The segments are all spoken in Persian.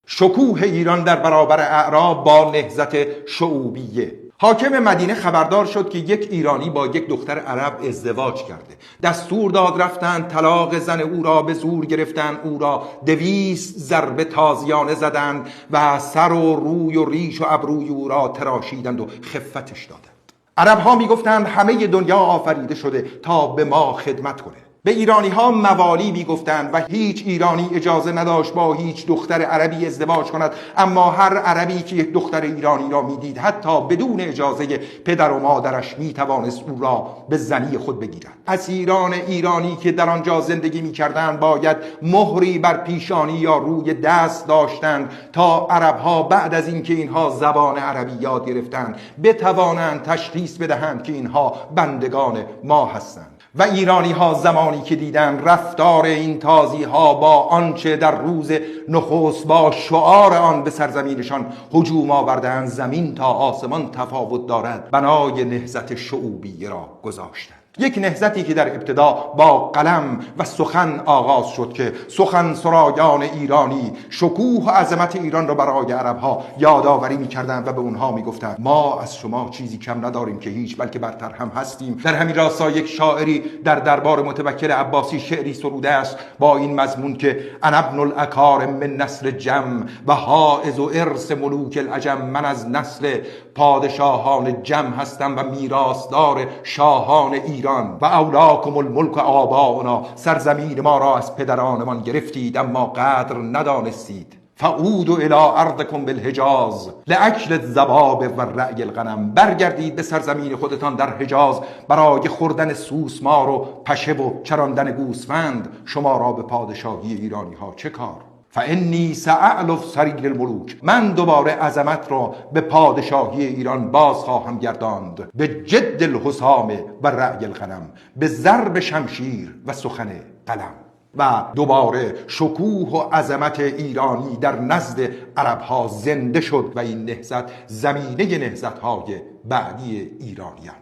شکوه ایران در برابر اعراب با نهضت شعوبیه. حاکم مدینه خبردار شد که یک ایرانی با یک دختر عرب ازدواج کرده. دستور داد رفتند طلاق زن او را به زور گرفتند، او را 200 ضربه تازیانه زدند و سر و روی و ریش و ابروی او را تراشیدند و خفتش دادند. عرب ها می گفتند همه دنیا آفریده شده تا به ما خدمت کنه. به ایرانی ها موالی می گفتند و هیچ ایرانی اجازه نداشت با هیچ دختر عربی ازدواج کند، اما هر عربی که یک دختر ایرانی را می دید حتی بدون اجازه پدر و مادرش می توانست او را به زنی خود بگیرد. اسیران ایرانی که در آنجا زندگی می کردند باید مهری بر پیشانی یا روی دست داشتند تا عرب ها بعد از اینکه اینها زبان عربی یاد گرفتند بتوانند تشخیص بدهند که اینها بندگان ما هستند. و ایرانی ها زمانی که دیدن رفتار این تازی ها با آنچه در روز نخست با شعار آن به سرزمینشان هجوم آوردند زمین تا آسمان تفاوت دارد، بنای نهضت شعوبیه را گذاشتند. یک نهضتی که در ابتدا با قلم و سخن آغاز شد که سخن سرایان ایرانی شکوه و عظمت ایران را برای عرب ها یادآوری می‌کردند و به اونها می‌گفتند ما از شما چیزی کم نداریم که هیچ، بلکه برتر هم هستیم. در همین راستا یک شاعری در دربار متوکل عباسی شعری سروده است با این مضمون که انا ابن الاکارم من نسل جم و حائز و ارث ملوک العجم، من از نسل پادشاهان جم هستم و میراثدار شاهان ایران. و اولاکم الملک آباؤنا، سرزمین ما را از پدرانمان گرفتید اما قدر ندانستید. فعودوا الی ارضکم بالحجاز لاکل الذباب و رعی الغنم، برگردید به سرزمین خودتان در حجاز برای خوردن سوسمار و پشه و چراندن گوسفند. شما را به پادشاهی ایرانی ها چه کار؟ فانی سأعلف سریل الملوک، من دوباره عظمت را به پادشاهی ایران باز خواهم گرداند. به جد الحسام و رعی الغنم، به ضرب شمشیر و سخن قلم. و دوباره شکوه و عظمت ایرانی در نزد عرب ها زنده شد و این نهضت زمینه نهضت های بعدی ایرانیان.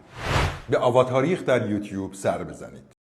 به آواتاریخ در یوتیوب سر بزنید.